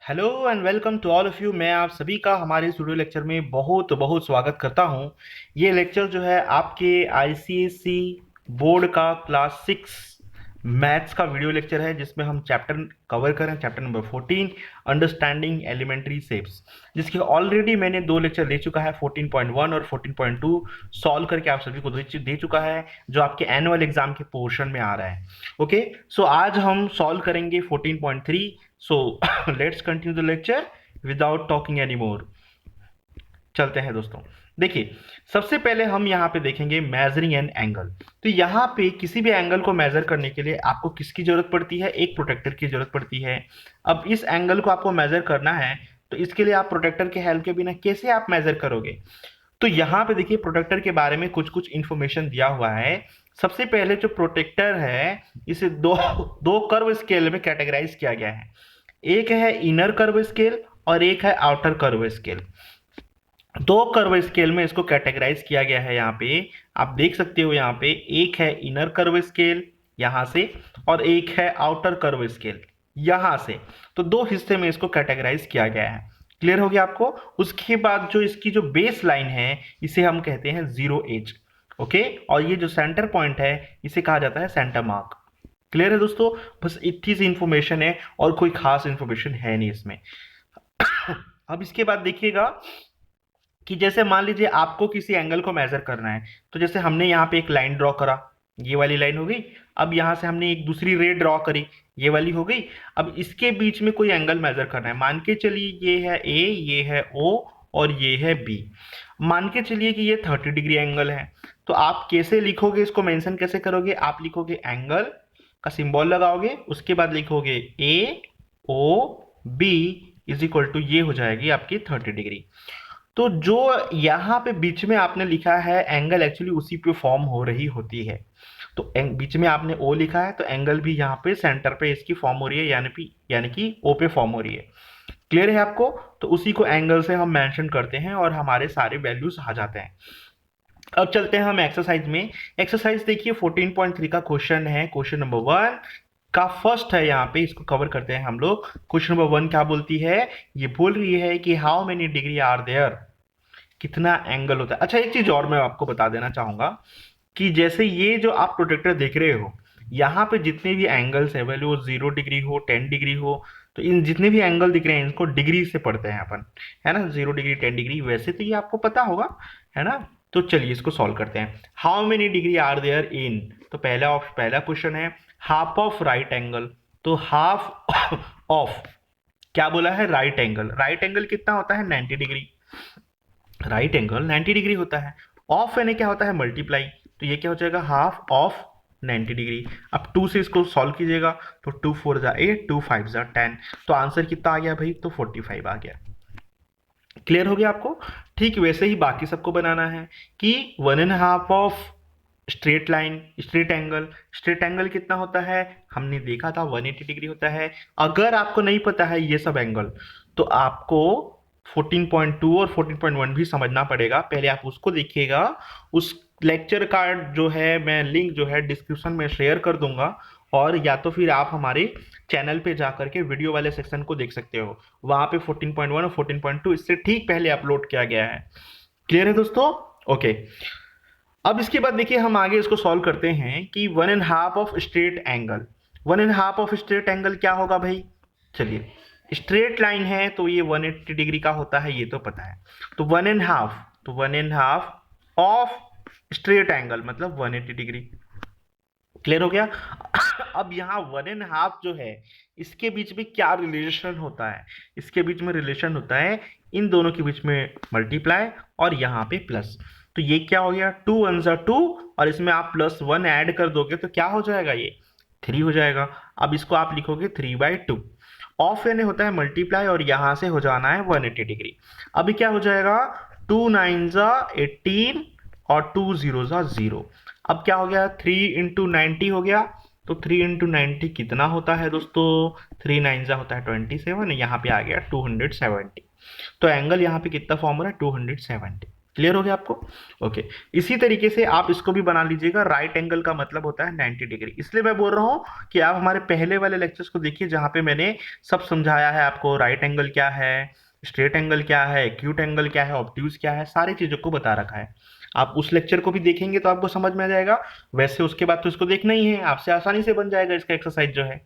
Hello and welcome to all of you. मैं आप सभी का हमारे इस वीडियो लेक्चर में बहुत बहुत स्वागत करता हूं। ये लेक्चर जो है आपके आईसीएसई बोर्ड का क्लास 6 मैथ्स का वीडियो लेक्चर है, जिसमें हम चैप्टर कवर करें, chapter number 14 understanding elementary shapes, जिसके ऑलरेडी मैंने दो लेक्चर दे चुका है, 14.1 और 14.2 सॉल्व करके आप सभी को दे चुका है, जो आपके एनुअल एग्जाम के पोर्शन में आ रहा है। ओके, सो आज हम सॉल्व करेंगे 14.3। So let's continue the lecture without talking any more. चलते हैं दोस्तों। देखिए, सबसे पहले हम यहाँ पे देखेंगे मेजरिंग एन एंगल। तो यहाँ पे किसी भी एंगल को मेजर करने के लिए आपको किसकी जरूरत पड़ती है? एक प्रोटेक्टर की जरूरत पड़ती है। अब इस एंगल को आपको मेजर करना है, तो इसके लिए आप प्रोटेक्टर के हेल्प के बिना कैसे आप मेजर करोगे? तो यहाँ पे देखिए, प्रोटेक्टर के बारे में कुछ कुछ इंफॉर्मेशन दिया हुआ है। सबसे पहले जो प्रोटेक्टर है, इसे दो दो कर्व स्केल में कैटेगराइज किया गया है। एक है इनर कर्व स्केल और एक है आउटर कर्व स्केल। दो कर्व स्केल में इसको कैटेगराइज किया गया है। यहाँ पे आप देख सकते हो, यहाँ पे एक है इनर कर्व स्केल यहाँ से, और एक है आउटर कर्व स्केल यहाँ से। तो दो हिस्से में इसको कैटेगराइज किया गया है। क्लियर हो गया आपको? उसके बाद जो इसकी जो बेस लाइन है, इसे हम कहते हैं जीरो एज। ओके, और ये जो सेंटर पॉइंट है, इसे कहा जाता है सेंटर मार्क। क्लियर है दोस्तों? बस इतनी सी इंफॉर्मेशन है और कोई खास इंफॉर्मेशन है नहीं इसमें। अब इसके बाद देखिएगा कि जैसे मान लीजिए आपको किसी एंगल को मेजर करना है, तो जैसे हमने यहाँ पे एक लाइन ड्रॉ करा, ये वाली लाइन हो गई। अब यहाँ से हमने एक दूसरी रे ड्रॉ करी, ये वाली हो गई। अब इसके बीच में कोई एंगल मेजर करना है। मान के चलिए ये है ए, ये है ओ और ये है बी। मान के चलिए कि ये 30 डिग्री एंगल है। तो आप कैसे लिखोगे इसको, मेंशन कैसे करोगे? आप लिखोगे एंगल का सिंबल लगाओगे, उसके बाद लिखोगे A O B is equal to, ये हो जाएगी आपकी 30 डिग्री। तो जो यहाँ पे बीच में आपने लिखा है एंगल, एक्चुअली उसी पे फॉर्म हो रही होती है। तो बीच में आपने ओ लिखा है, तो एंगल भी यहाँ पे सेंटर पे इसकी फॉर्म हो रही है, यानी कि ओ पे फॉर्म हो रही है। क्लियर है आपको? तो उसी को एंगल से हम मेंशन करते हैं और हमारे सारे वैल्यूज आ जाते हैं। अब चलते हैं हम एक्सरसाइज में। एक्सरसाइज देखिए 14.3 का क्वेश्चन है, क्वेश्चन नंबर 1 का फर्स्ट है। यहाँ पे इसको कवर करते हैं हम लोग। क्वेश्चन नंबर 1 क्या बोलती है? ये बोल रही है कि how many degree are there, कितना एंगल होता है। अच्छा, एक चीज और मैं आपको बता देना चाहूंगा कि जैसे ये जो आप प्रोटेक्टर देख रहे हो, यहाँ पे जितने भी एंगल्स है, वैल्यू 0 डिग्री हो 10 डिग्री हो, तो इन जितने भी एंगल दिख रहे हैं इनको डिग्री से पढ़ते हैं अपन, है ना? 0 डिग्री 10 डिग्री, वैसे तो ये आपको पता होगा, है ना? तो चलिए इसको सॉल्व करते हैं। How many degree are there in, तो पहला क्वेश्चन है हाफ ऑफ राइट एंगल। तो हाफ ऑफ क्या बोला है? Right angle. राइट एंगल कितना होता है? 90 डिग्री। राइट एंगल 90 डिग्री होता है। ऑफ यानी क्या होता है? मल्टीप्लाई। तो ये क्या हो जाएगा? Half of 90 degree. अब 2 से इसको सॉल्व कीजिएगा, तो 2 4 जा 8, 2 5 जा 10। तो आंसर कितना आ गया भाई? तो 45 आ गया। क्लियर हो गया आपको? ठीक वैसे ही बाकी सबको बनाना है कि 1.5 of straight line, straight angle कितना होता है? हमने देखा था 180 डिग्री होता है। अगर आपको नहीं पता है ये सब एंगल, तो आपको 14.2 और 14.1 भी समझना पड़ेगा। पहले आप उसको देखिएगा। उस लेक्चर का जो है, मैं लिंक जो है डिस्क्रिप्शन में शेयर कर दूंगा, और या तो फिर आप हमारे चैनल पे जाकर के वीडियो वाले सेक्शन को देख सकते हो। वहां पे 14.1 और 14.2 इससे ठीक पहले अपलोड किया गया है। क्लियर है दोस्तों? ओके, अब इसके बाद देखिए हम आगे इसको सॉल्व करते हैं कि 1.5 of straight angle. 1.5 of straight angle क्या होगा भाई? चलिए, स्ट्रेट लाइन है तो ये 180 डिग्री का होता है, ये तो पता है। तो 1.5, तो 1.5 ऑफ स्ट्रेट एंगल मतलब 180 डिग्री। क्लियर हो गया? अब यहाँ 1.5 जो है, इसके बीच में क्या रिलेशन होता है? इसके बीच में रिलेशन होता है इन दोनों के बीच में मल्टीप्लाई और यहाँ पे प्लस। तो ये क्या हो गया? 2 1 जा 2, और इसमें आप +1 ऐड कर दोगे तो क्या हो जाएगा? ये 3 हो जाएगा। अब इसको आप लिखोगे 3/2। ऑफ यानी होता है मल्टीप्लाई, और यहाँ से हो जाना है 180 डिग्री। अभी क्या हो जाएगा? 2 9 जा 18 और 2 0 जा 0। अब क्या हो गया? 3 इंटू 90 हो गया। तो 3 इंटू 90 कितना होता है दोस्तों? 3 9 जा होता है 27, यहाँ पे आ गया 270। तो एंगल यहाँ पे कितना फॉर्म हो रहा है? 270। क्लियर हो गया आपको? ओके। इसी तरीके से आप इसको भी बना लीजिएगा। राइट एंगल का मतलब होता है 90 डिग्री। इसलिए मैं बोल रहा हूँ कि आप हमारे पहले वाले लेक्चर्स को देखिए, जहाँ पे मैंने सब समझाया है आपको। राइट एंगल क्या है, स्ट्रेट एंगल क्या है, एक्यूट एंगल क्या है, ऑब्ट्यूज क्या है, सारी चीजों को बता रखा है। आप उस लेक्चर को भी देखेंगे तो आपको समझ में आ जाएगा। वैसे उसके बाद तो इसको देखना ही है, आपसे आसानी से बन जाएगा इसका एक्सरसाइज जो है।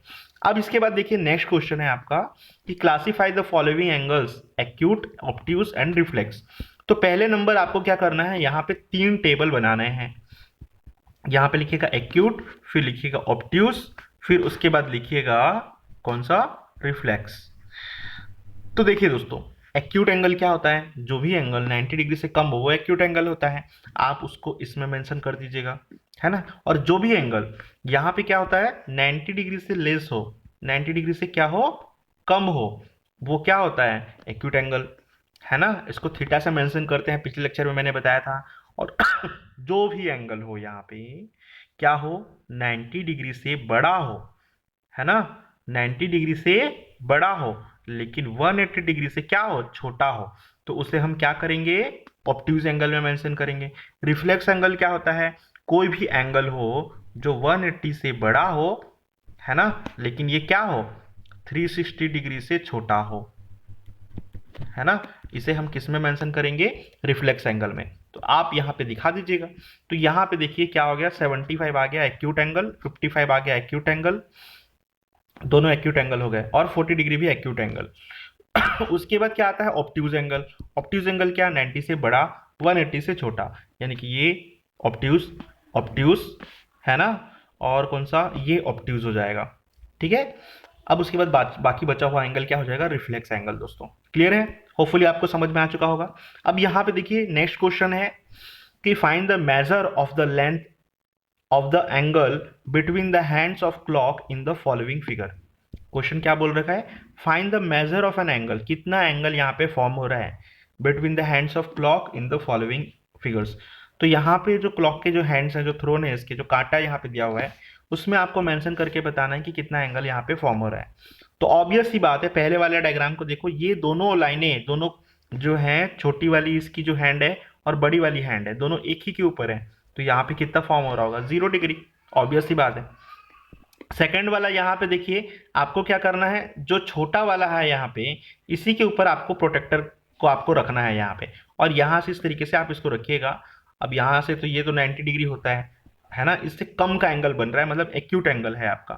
अब इसके बाद देखिए नेक्स्ट क्वेश्चन है आपका कि classify the following angles acute, obtuse and reflex. तो पहले नंबर आपको क्या करना है, यहाँ पे 3 टेबल बनाने हैं। यहाँ पे लिखिएगा एक्यूट, फिर लिखिएगा ऑब्ट्यूज, फिर उसके बाद लिखिएगा कौन सा, रिफ्लेक्स। तो देखिए दोस्तों, एक्यूट एंगल क्या होता है, जो भी एंगल 90 डिग्री से कम हो वो एक्यूट एंगल होता है। आप उसको इसमें मेंशन कर दीजिएगा, है ना। और जो भी एंगल यहाँ पे क्या होता है, 90 डिग्री से लेस हो, 90 डिग्री से क्या हो, कम हो, वो क्या होता है, एक्यूट एंगल, है ना। इसको थीटा से मेंशन करते हैं, पिछले लेक्चर में मैंने बताया था। और जो भी एंगल हो यहाँ पे क्या हो, 90 डिग्री से बड़ा हो, है ना, 90 डिग्री से बड़ा हो, लेकिन 180 डिग्री से क्या हो, छोटा हो, तो उसे हम क्या करेंगे, ऑब्ट्यूज एंगल में मेंशन करेंगे। रिफ्लेक्स एंगल क्या होता है, कोई भी एंगल हो जो 180 से बड़ा हो, है ना, लेकिन ये क्या हो, 360 डिग्री से छोटा हो, है ना, इसे हम किस में मेंशन करेंगे, रिफ्लेक्स एंगल में। तो आप यहाँ पे दिखा दीजिएगा। तो यहाँ पे देखिए क्या हो गया, 75 आ गया एक्यूट एंगल, 55 आ गया एक्यूट एंगल, दोनों एक्यूट एंगल हो गए, और 40 डिग्री भी एक्यूट एंगल। उसके बाद क्या आता है, ऑब्ट्यूज एंगल। ऑब्ट्यूज एंगल क्या, 90 से बड़ा, 180 से छोटा, यानी कि ये ऑब्ट्यूज, ऑब्ट्यूज, है ना, और कौन सा, ये ऑब्ट्यूज हो जाएगा। ठीक है। अब उसके बाद बाकी बचा हुआ एंगल क्या हो जाएगा, रिफ्लेक्स एंगल। दोस्तों क्लियर है, होपफुली आपको समझ में आ चुका होगा। अब यहाँ पे देखिए नेक्स्ट क्वेश्चन है कि find the measure of the length of the angle between the hands of clock in the following figure. Question क्या बोल रखा है, find the measure of an angle, कितना एंगल यहाँ पे फॉर्म हो रहा है between the hands of clock in the following figures. तो यहाँ पे जो क्लॉक के जो हैंड्स हैं, जो थ्रोन है, इसके जो कांटा यहाँ पे दिया हुआ है, उसमें आपको मेंशन करके बताना है कि कितना एंगल यहाँ पे फॉर्म हो रहा है। तो ऑब्वियस सी बात है, पहले वाले डायग्राम को देखो, ये दोनों लाइनें, दोनों जो है, छोटी वाली इसकी जो हैंड है और बड़ी वाली हैंड है, दोनों एक ही के ऊपर है। तो यहाँ पे कितना फॉर्म हो रहा होगा, 0 डिग्री, ऑब्वियस सी बात है। सेकंड वाला यहाँ पे देखिए, आपको क्या करना है, जो छोटा वाला है यहाँ पे, इसी के ऊपर आपको प्रोटेक्टर को आपको रखना है यहाँ पे, और यहाँ से इस तरीके से आप इसको रखिएगा। अब यहाँ से तो ये तो 90 डिग्री होता है ना, इससे कम का एंगल बन रहा है, मतलब एक्यूट एंगल है आपका।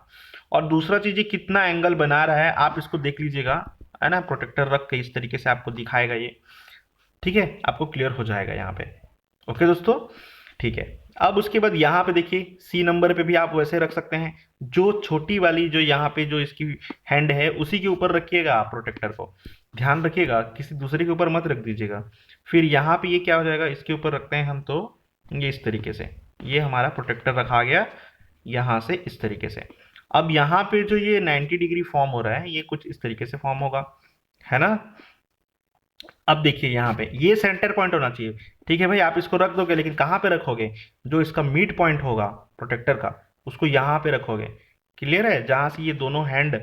और दूसरा चीज, ये कितना एंगल बना रहा है आप इसको देख लीजिएगा, है ना, प्रोटेक्टर रख के इस तरीके से आपको दिखाएगा ये। ठीक है, आपको क्लियर हो जाएगा यहाँ पे। ओके दोस्तों, ठीक है। अब उसके बाद यहाँ पे देखिए, सी नंबर पे भी आप वैसे रख सकते हैं, जो छोटी वाली जो यहाँ पे जो इसकी हैंड है, उसी के ऊपर रखिएगा आप प्रोटेक्टर को, ध्यान रखिएगा किसी दूसरे के ऊपर मत रख दीजिएगा। फिर यहाँ पे ये क्या हो जाएगा, इसके ऊपर रखते हैं हम, तो ये इस तरीके से ये हमारा प्रोटेक्टर रखा गया यहाँ से इस तरीके से। अब यहाँ पे जो ये 90 डिग्री फॉर्म हो रहा है, ये कुछ इस तरीके से फॉर्म होगा, है ना। अब देखिए यहाँ पे ये सेंटर पॉइंट होना चाहिए। ठीक है भाई, आप इसको रख दोगे, लेकिन कहाँ पे रखोगे, जो इसका मिड पॉइंट होगा प्रोटेक्टर का, उसको यहाँ पे रखोगे। क्लियर है, जहाँ से ये दोनों हैंड,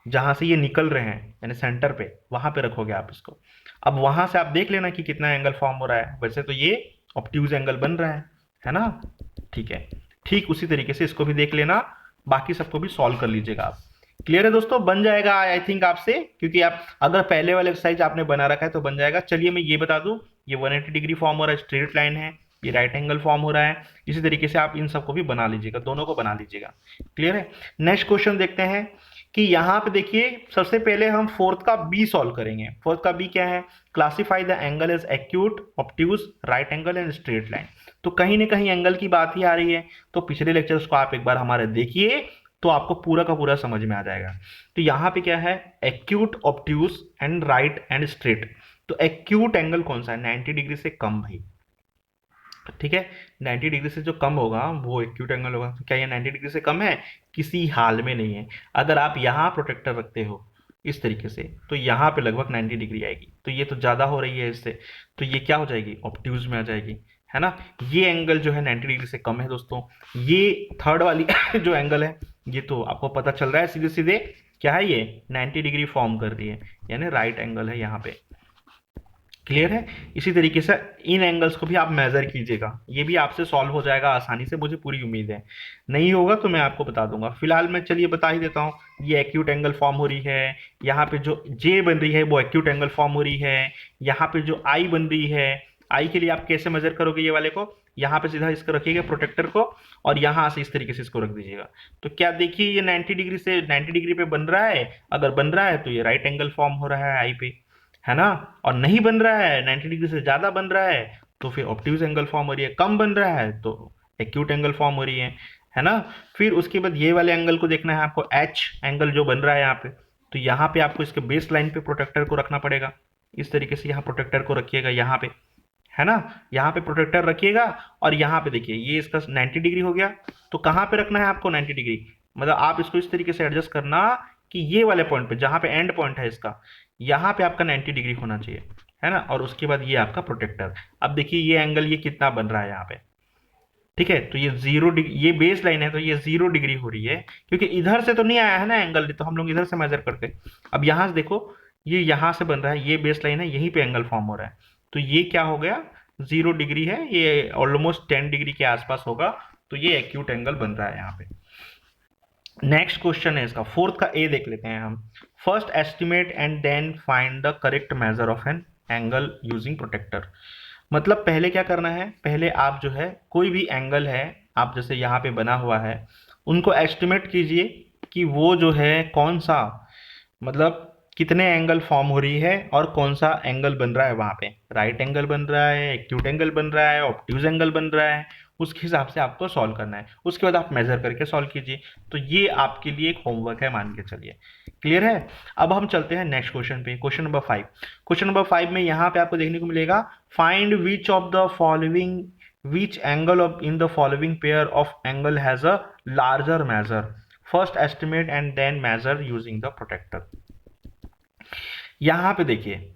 जहाँ से ये निकल रहे हैं, यानी सेंटर पे, वहां पे रखोगे आप इसको। अब वहां से आप देख लेना कि कितना एंगल फॉर्म हो रहा है। वैसे तो ये ऑब्ट्यूज एंगल बन रहा है ना। ठीक है, ठीक उसी तरीके से इसको भी देख लेना, बाकी सबको भी सॉल्व कर लीजिएगा आप। क्लियर है दोस्तों, बन जाएगा आई थिंक आपसे, क्योंकि आप अगर पहले वाले एक्सरसाइज आपने बना रखा है तो बन जाएगा। चलिए मैं ये बता दूं, ये 180 डिग्री फॉर्म हो रहा है, स्ट्रेट लाइन है, ये राइट एंगल फॉर्म हो रहा है। इसी तरीके से आप इन सबको भी बना लीजिएगा, दोनों को बना लीजिएगा। क्लियर है। नेक्स्ट क्वेश्चन देखते हैं कि यहाँ पे देखिए, सबसे पहले हम फोर्थ का बी सॉल्व करेंगे। फोर्थ का बी क्या है, classify the angle as acute, obtuse, right angle and straight line. तो कहीं ना कहीं एंगल की बात ही आ रही है, तो पिछले लेक्चर्स को आप एक बार हमारे देखिए, तो आपको पूरा का पूरा समझ में आ जाएगा। तो यहाँ पे क्या है, acute, obtuse and right and straight. तो एक्यूट एंगल कौन सा है, 90 डिग्री से कम भाई। ठीक है, 90 डिग्री से जो कम होगा वो एक्यूट एंगल होगा। तो क्या ये 90 डिग्री से कम है, किसी हाल में नहीं है। अगर आप यहाँ प्रोटेक्टर रखते हो इस तरीके से, तो यहाँ पे लगभग 90 डिग्री आएगी, तो ये तो ज़्यादा हो रही है इससे, तो ये क्या हो जाएगी, ऑब्ट्यूज में आ जाएगी, है ना। ये एंगल जो है 90 डिग्री से कम है दोस्तों। ये थर्ड वाली जो एंगल है, ये तो आपको पता चल रहा है सीधे सीधे क्या है, ये 90 डिग्री फॉर्म कर रही है, यानी राइट एंगल है यहाँ पे। क्लियर है। इसी तरीके से इन एंगल्स को भी आप मेजर कीजिएगा, ये भी आपसे सॉल्व हो जाएगा आसानी से, मुझे पूरी उम्मीद है। नहीं होगा तो मैं आपको बता दूंगा, फिलहाल मैं चलिए बता ही देता हूँ। ये एक्यूट एंगल फॉर्म हो रही है, यहाँ पे जो जे बन रही है वो एक्यूट एंगल फॉर्म हो रही है, यहाँ पे जो आई बन रही है, आई के लिए आप कैसे मेजर करोगे ये वाले को, यहाँ पे सीधा इसको रखिएगा प्रोटेक्टर को, और यहाँ से इस तरीके से इसको रख दीजिएगा। तो क्या देखिए ये 90 डिग्री से 90 डिग्री पे बन रहा है, अगर बन रहा है तो ये राइट एंगल फॉर्म हो रहा है आई पे, है ना। और नहीं बन रहा है, 90 डिग्री से ज्यादा बन रहा है, तो फिर ऑब्ट्यूज एंगल फॉर्म हो रही है, कम बन रहा है तो एक्यूट एंगल फॉर्म हो रही है ना। फिर उसके बाद ये वाले एंगल को देखना है आपको, एच एंगल जो बन रहा है यहाँ पे, तो यहाँ पे आपको इसके बेस लाइन पे प्रोटेक्टर को रखना पड़ेगा। इस तरीके से यहाँ प्रोटेक्टर को रखिएगा यहाँ पे, है ना। यहाँ पे प्रोटेक्टर रखिएगा, और यहाँ पे देखिए ये इसका 90 डिग्री हो गया, तो कहाँ पे रखना है आपको 90 डिग्री, मतलब आप इसको इस तरीके से एडजस्ट करना कि ये वाले पॉइंट पे जहाँ पे एंड पॉइंट है इसका, यहाँ पे आपका 90 डिग्री होना चाहिए, है ना। और उसके बाद ये आपका प्रोटेक्टर। अब देखिए ये एंगल ये कितना बन रहा है यहाँ पे, ठीक है। तो ये 0 डिग्री, ये बेस लाइन है तो ये 0 डिग्री हो रही है, क्योंकि इधर से तो नहीं आया है ना एंगल, तो हम लोग इधर से मेजर करते। अब यहाँ से देखो, ये यहाँ से बन रहा है, ये बेस लाइन है, यहीं पे एंगल फॉर्म हो रहा है, तो ये क्या हो गया 0 डिग्री है, ये ऑलमोस्ट 10 डिग्री के आसपास होगा, तो ये एक्यूट एंगल बन रहा है यहाँ पे। नेक्स्ट क्वेश्चन है इसका, फोर्थ का ए देख लेते हैं हम। First estimate and then find the correct measure of an angle using protractor. मतलब पहले क्या करना है, पहले आप जो है कोई भी एंगल है, आप जैसे यहाँ पे बना हुआ है, उनको एस्टिमेट कीजिए कि वो जो है कौन सा, मतलब कितने एंगल फॉर्म हो रही है और कौन सा एंगल बन रहा है वहाँ पे, राइट एंगल बन रहा है, एक्यूट एंगल बन रहा है, ऑब्ट्यूज एंगल बन रहा है, उसके हिसाब से आपको सॉल्व करना है। उसके बाद आप मेजर करके सॉल्व कीजिए। तो ये आपके लिए एक होमवर्क है, मान के चलिए। क्लियर है। अब हम चलते हैं नेक्स्ट क्वेश्चन पे, क्वेश्चन नंबर 5। क्वेश्चन नंबर 5 में यहाँ पे आपको देखने को मिलेगा, find which of the following, which angle of in the following pair of angle has a larger measure, first estimate and then measure using the protractor. यहाँ पे देखिए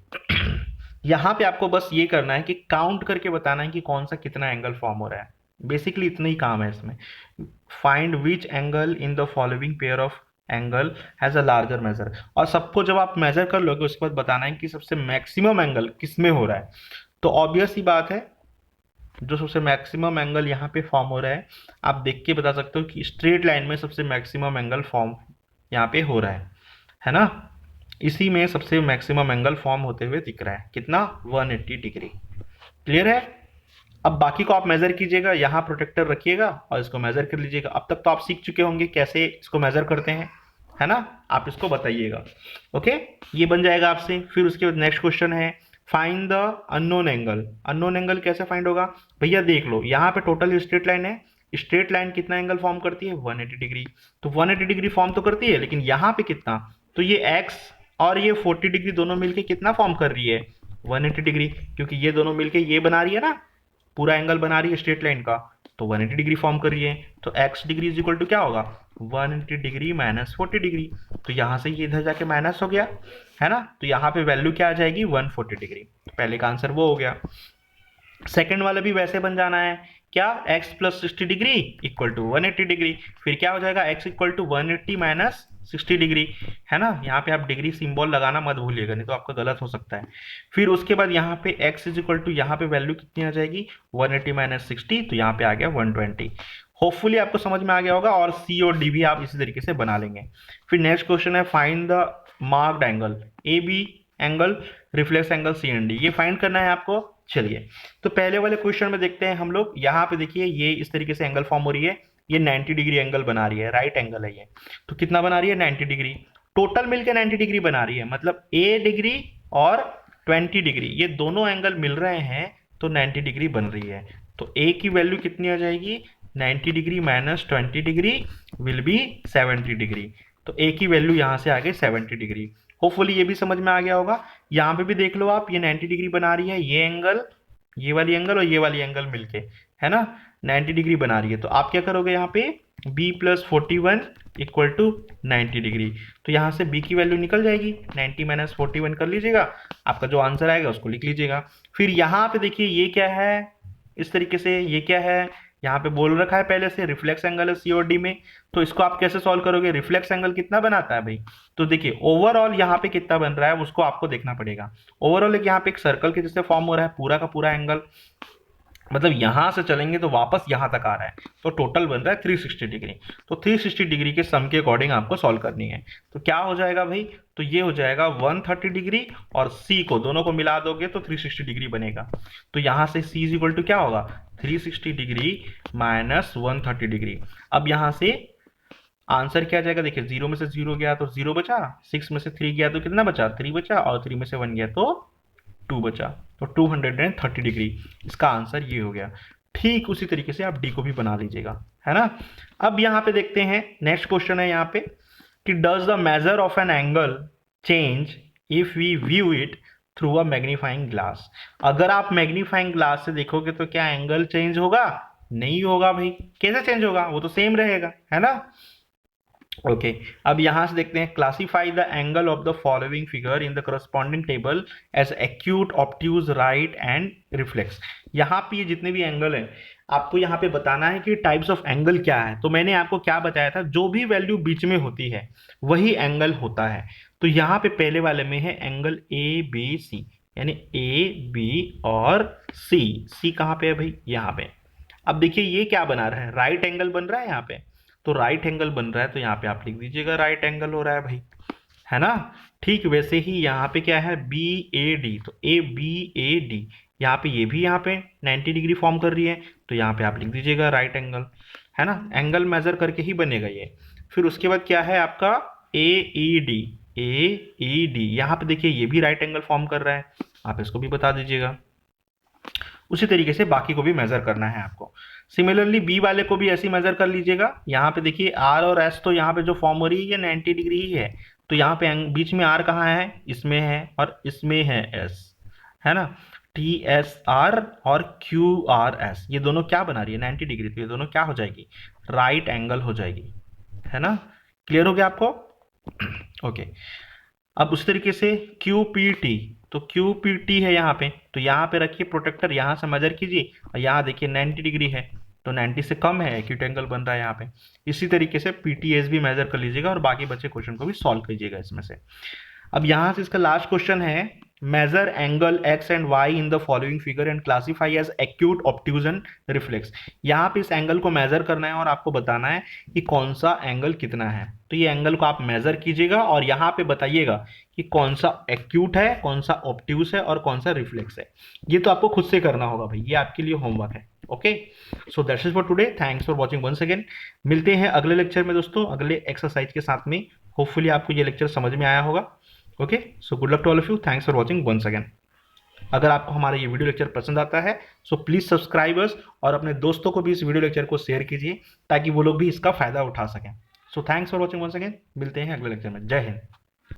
यहाँ पे आपको बस ये करना है कि काउंट करके बताना है कि कौन सा कितना एंगल फॉर्म हो रहा है, बेसिकली इतना ही काम है इसमें। Find which angle in the following pair of angle has a larger measure, और सबको जब आप मेजर कर लोगे उसके बाद बताना है कि सबसे मैक्सिमम एंगल किस में हो रहा है। तो ऑब्वियस ही बात है, जो सबसे मैक्सिमम एंगल यहाँ पे फॉर्म हो रहा है, आप देख के बता सकते हो कि स्ट्रेट लाइन में सबसे मैक्सिमम एंगल फॉर्म यहाँ पे हो रहा है ना। इसी में सबसे मैक्सिमम एंगल फॉर्म होते हुए दिख रहा है, कितना 180 डिग्री। क्लियर है। अब बाकी को आप मेजर कीजिएगा, यहाँ प्रोटेक्टर रखिएगा और इसको मेजर कर लीजिएगा। अब तक तो आप सीख चुके होंगे कैसे इसको मेजर करते हैं, है ना। आप इसको बताइएगा, ओके। ये बन जाएगा आपसे। फिर उसके बाद नेक्स्ट क्वेश्चन है, find the unknown angle. Unknown angle कैसे फाइंड होगा, भैया देख लो यहाँ पे टोटल स्ट्रेट लाइन है, स्ट्रेट लाइन कितना एंगल फॉर्म करती है 180 डिग्री, तो 180 डिग्री फॉर्म तो करती है, लेकिन यहाँ पे कितना, तो ये x और ये 40 डिग्री दोनों मिलके कितना फॉर्म कर रही है 180 डिग्री, क्योंकि ये दोनों मिलके ये बना रही है ना, पूरा एंगल बना रही है स्ट्रेट लाइन का, तो 180 डिग्री फॉर्म कर रही है। तो x degree is equal to क्या होगा 180 डिग्री माइनस 40 डिग्री, तो यहाँ से ये इधर जाके माइनस हो गया, है ना। तो यहाँ पे वैल्यू क्या आ जाएगी 140 डिग्री, तो पहले का आंसर वो हो गया। सेकंड वाला भी वैसे बन जाना है, क्या x plus 60 degree equal to 180 degree, फिर क्या हो जाएगा x equal to 180 minus 60 degree, है ना। यहाँ पे आप डिग्री सिंबल लगाना मत भूलिएगा, नहीं तो आपका गलत हो सकता है। फिर उसके बाद यहाँ पे x इज इक्वल टू, यहाँ पे वैल्यू कितनी आ जाएगी 180 माइनस 60, तो यहाँ पे आ गया 120। होपफुली आपको समझ में आ गया होगा, और सी और डी भी आप इसी तरीके से बना लेंगे। फिर नेक्स्ट क्वेश्चन है, find the marked angle A B angle, reflex angle C and D, ये फाइंड करना है आपको। चलिए तो पहले वाले क्वेश्चन में देखते हैं हम लोग। यहाँ पे देखिए ये इस तरीके से एंगल फॉर्म हो रही है, ये 90 डिग्री एंगल बना रही है, राइट एंगल है ये, तो कितना बना रही है 90 डिग्री, टोटल मिलकर 90 डिग्री बना रही है, मतलब ए डिग्री और 20 डिग्री ये दोनों एंगल मिल रहे हैं तो 90 डिग्री बन रही है। तो ए की वैल्यू कितनी आ जाएगी 90 degree minus 20 degree will be 70 degree, तो ए की वैल्यू यहाँ से आ गई 70 डिग्री। होपफुली ये भी समझ में आ गया होगा। यहाँ पे भी देख लो आप, ये 90 डिग्री बना रही है, ये एंगल, ये वाली एंगल और ये वाली एंगल मिलके, है ना, 90 डिग्री बना रही है। तो आप क्या करोगे यहाँ पे b plus 41 equal to 90 degree, तो यहाँ से b की वैल्यू निकल जाएगी, 90 माइनस 41 कर लीजिएगा, आपका जो आंसर आएगा उसको लिख लीजिएगा। फिर यहाँ पे देखिए ये क्या है, इस तरीके से ये क्या है, यहाँ पे बोल रखा है पहले से रिफ्लेक्स एंगल है सी और डी में, तो इसको आप कैसे सॉल्व करोगे? रिफ्लेक्स एंगल कितना बनाता है भाई? तो देखिए ओवरऑल यहाँ पे कितना बन रहा है उसको आपको देखना पड़ेगा। ओवरऑल एक यहाँ पे एक सर्कल के जैसे फॉर्म हो रहा है पूरा का पूरा एंगल, मतलब यहां से चलेंगे तो वापस यहां तक आ रहा है, तो टोटल बन रहा है 360 डिग्री। तो 360 डिग्री के सम के अकॉर्डिंग आपको सॉल्व करनी है। तो क्या हो जाएगा भाई? तो ये हो जाएगा 130 डिग्री और सी को दोनों को मिला दोगे तो 360 डिग्री बनेगा। तो यहां से सी इज इक्वल टू क्या होगा? 360 डिग्री माइनस 130 डिग्री। अब यहां से आंसर क्या जाएगा? देखिए 0 में से 0 गया तो 0 बचा, 6 में से 3 गया तो कितना बचा? 3 बचा, और 3 में से 1 गया तो 2 बचा, तो 230 डिग्री इसका आंसर ये हो गया। ठीक उसी तरीके से आप डी को भी बना लीजिएगा, है ना। अब यहाँ पे देखते हैं नेक्स्ट क्वेश्चन है यहाँ पे कि does the measure of an angle change if we view it through a magnifying glass? अगर आप मैग्नीफाइंग ग्लास से देखोगे तो क्या एंगल चेंज होगा? नहीं होगा भाई। कैसे चेंज होगा? वो तो सेम रहेगा, है ना। ओके अब यहां से देखते हैं classify the angle of the following figure in the corresponding table as acute, obtuse, right and reflex. यहाँ पे ये जितने भी एंगल हैं आपको यहाँ पे बताना है कि टाइप्स ऑफ एंगल क्या है। तो मैंने आपको क्या बताया था, जो भी वैल्यू बीच में होती है वही एंगल होता है। तो यहाँ पे पहले वाले में है एंगल ए बी सी, यानी ए बी और सी। सी कहाँ पे है भाई? यहाँ पे। अब देखिए ये क्या बना रहा है? राइट एंगल बन रहा है यहाँ पे। तो राइट एंगल बन रहा है तो यहाँ पे आप लिख दीजिएगा राइट एंगल हो रहा है भाई, है ना। ठीक वैसे ही यहाँ पे क्या है? बी ए डी, तो ए बी ए डी, यहाँ पे ये भी यहाँ पे 90 डिग्री फॉर्म कर रही है, तो यहाँ पे आप लिख दीजिएगा राइट एंगल, है ना। एंगल मेजर करके ही बनेगा ये। फिर उसके बाद क्या है आपका? ए ई डी, ए ई डी, यहाँ पे देखिए ये भी राइट एंगल फॉर्म कर रहा है, आप इसको भी बता दीजिएगा। उसी तरीके से बाकी को भी मेजर करना है आपको। सिमिलरली बी वाले को भी ऐसे ही मेजर कर लीजिएगा। यहाँ पे देखिए आर और एस, तो यहाँ पे जो फॉर्म हो रही है ये 90 डिग्री ही है, तो यहाँ पे बीच में आर कहाँ है? इसमें है, और इसमें है एस, है ना। टी एस आर और क्यू आर एस, ये दोनों क्या बना रही है? 90 डिग्री। तो ये दोनों क्या हो जाएगी? राइट एंगल हो जाएगी, है ना। क्लियर हो गया आपको? ओके अब उस तरीके से क्यू पी टी, तो क्यू पी टी है यहाँ पे, तो यहाँ पे रखिए प्रोटेक्टर, यहाँ से मेजर कीजिए, और यहाँ देखिए 90 डिग्री है, तो 90 से कम है, एक्यूट एंगल बन रहा है यहाँ पे। इसी तरीके से पी टी एस भी मेजर कर लीजिएगा और बाकी बचे क्वेश्चन को भी सॉल्व कीजिएगा इसमें से। अब यहाँ से इसका लास्ट क्वेश्चन है measure angle X and Y in the following figure and classify as acute, obtuse and reflex. यहाँ पे इस एंगल को मेजर करना है और आपको बताना है कि कौन सा एंगल कितना है। तो ये एंगल को आप मेजर कीजिएगा और यहाँ पे बताइएगा कि कौन सा एक्यूट है, कौन सा ऑब्ट्यूज है और कौन सा रिफ्लेक्स है। ये तो आपको खुद से करना होगा भाई, ये आपके लिए होमवर्क है। Okay so that's it for today, thanks for watching once again. मिलते हैं अगले लेक्चर में दोस्तों, अगले एक्सरसाइज के साथ में। होपफुली आपको ये लेक्चर समझ में आया होगा। Okay so good luck to all of you, thanks for watching once again. अगर आपको हमारा ये वीडियो लेक्चर पसंद आता है सो प्लीज सब्सक्राइब अस और अपने दोस्तों को भी इस वीडियो लेक्चर को शेयर कीजिए ताकि वो लोग भी इसका फायदा उठा सकें। So thanks for watching once again, मिलते हैं अगले लेक्चर में। जय हिंद।